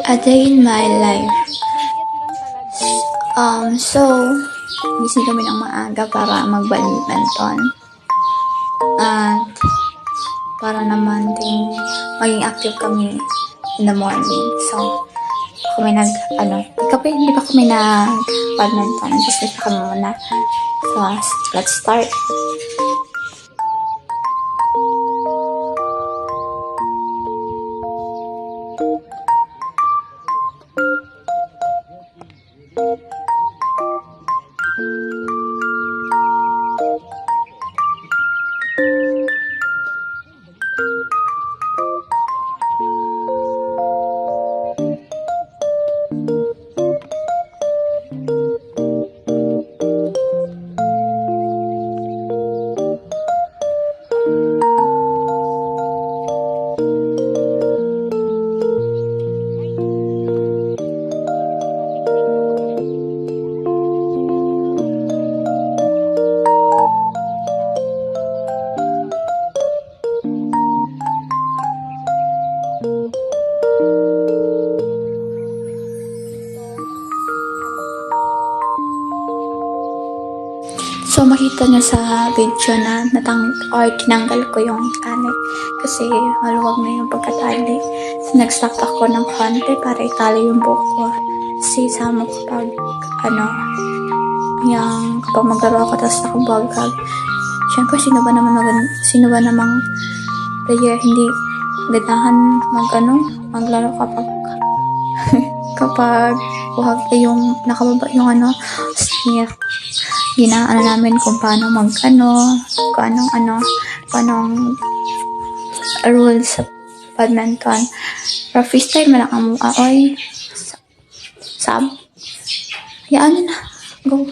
A day in my life. So, gising kami ng maaga para mag-badminton. At para naman din maging active kami in the morning. So, kami hindi pa kami nag-badminton. Just pa kami muna. So, let's start. So, makita niyo sa video na tinanggal ko yung tali kasi maluwag na yung pagkatali. So, nag-stop ako ng konti para itali yung buhok ko. Kasi sama kapag kapag maglaro ako tapos nakabagag. Siyempre, sino ba namang player hindi ganahan maglaro kapag kapag buhag yung nakababa yung sneak. Ginaano namin kung paano paano rules sa badminton. Pero freestyle man ang oy. Sab. Hayaan na. Go.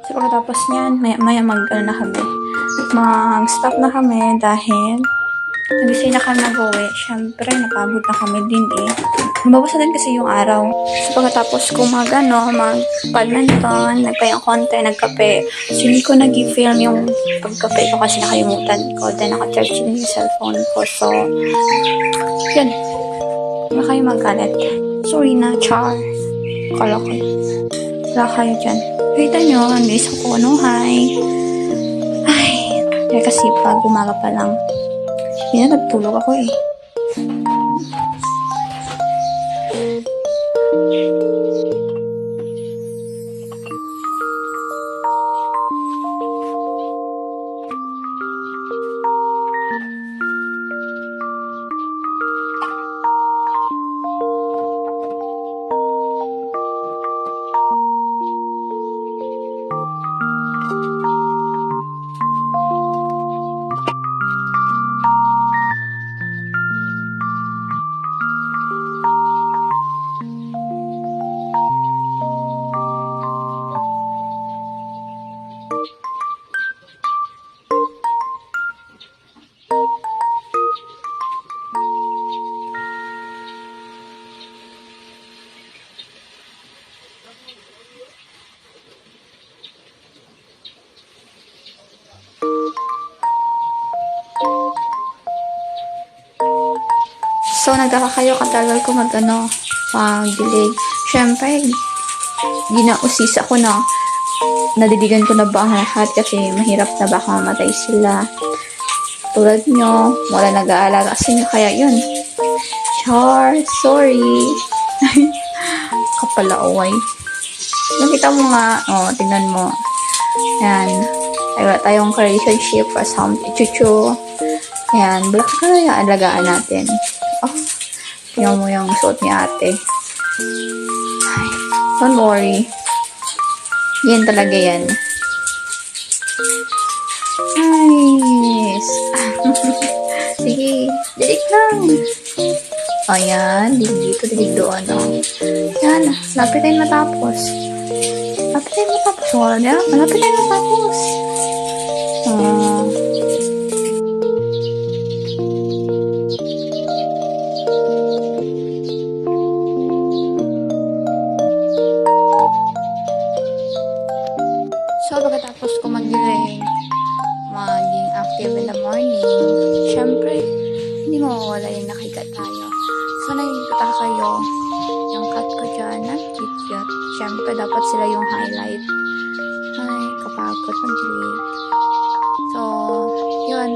So, pagkatapos niyan, maya mag-stop na kami dahil nagising na kami nag-uwi. Siyempre, napagod na kami din eh. Nababasa din kasi yung araw. So, pagkatapos ko mag-badminton, nagpayang konti, nagkape. So, hindi ko nag-film yung pagkape ko kasi nakalimutan ko. Then, naka-charge din yung cellphone ko. So, yun. Wala kayo magalit. Sorry na, char. Kala ko. Wala kayo dyan. Kita nyo, nandis ako, hi. Ay, kasi pag umaga pa lang, hindi na nagtulog ako eh. So, nagkaka kayo katagal ko mag-delay. Siyempre, ginausis ako na nadiligan ko na ba ang lahat kasi mahirap na baka mamatay sila. Tulad nyo, wala nag-aalaga sa inyo, kaya yun. Char, sorry. Kapalaaway. Nakita mo nga, tingnan mo. Yan. Ay, wala tayong relationship for some chuchu. Yan, black ka na alagaan natin. Tingnan mo yung suot ni ate. Ay, don't worry. Yan talaga yan. Nice! Sige, dilig lang. Ayan, dilig dito, dilig doon. Oh. Yan, lapit tayo matapos. Malapit tayo matapos. Wala na, malapit tayo matapos. Oh. So, pagkatapos ko mag-delay, maging active in the morning, syempre, hindi mawawala yung nakita tayo. So, nakikita kayo, yung cut ko dyan, cute. Syempre, dapat sila yung highlight. Ay, kapagod mag-delete. So, yun.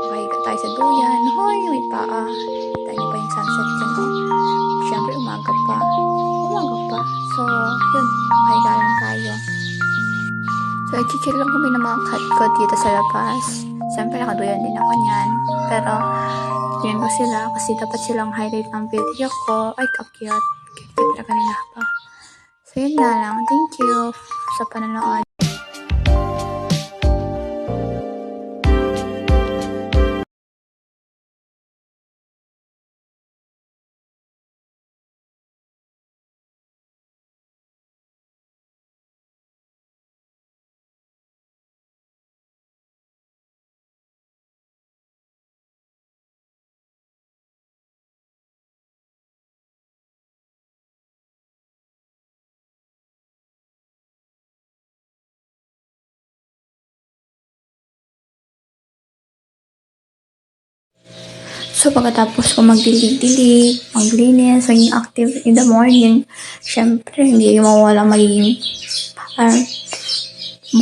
Pahiga tayo sa duyan. Hoy, may paa. Kita niyo pa yung sunset dyan, no? Syempre, umaga pa. So, yun. Pahiga lang tayo. So, i-chill lang kami ng mga cut ko dito sa labas. Siyempre, nakaduyan din ako niyan. Pero, tingnan ko sila kasi dapat silang highlight ng video ko. Ay, cute. Cute talaga nila pa. So, yun na lang. Thank you sa panonood. So, pagkatapos ko magdilig-dilig, maglinis, maging active in the morning, syempre, hindi mawala magiging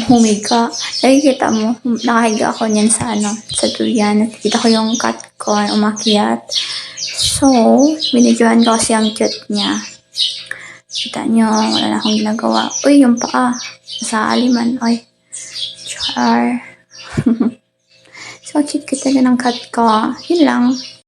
humiga. Nakikita mo, nakahiga ako niyan sa sa duyan. Nakikita ko yung cat ko, umakyat. So, binidyohan ko kasi ang cute niya. Kita nyo, wala na akong ginagawa. Uy, yung paa, sa aliman. Uy, char. So, cute talaga ng cat ko. Yun lang.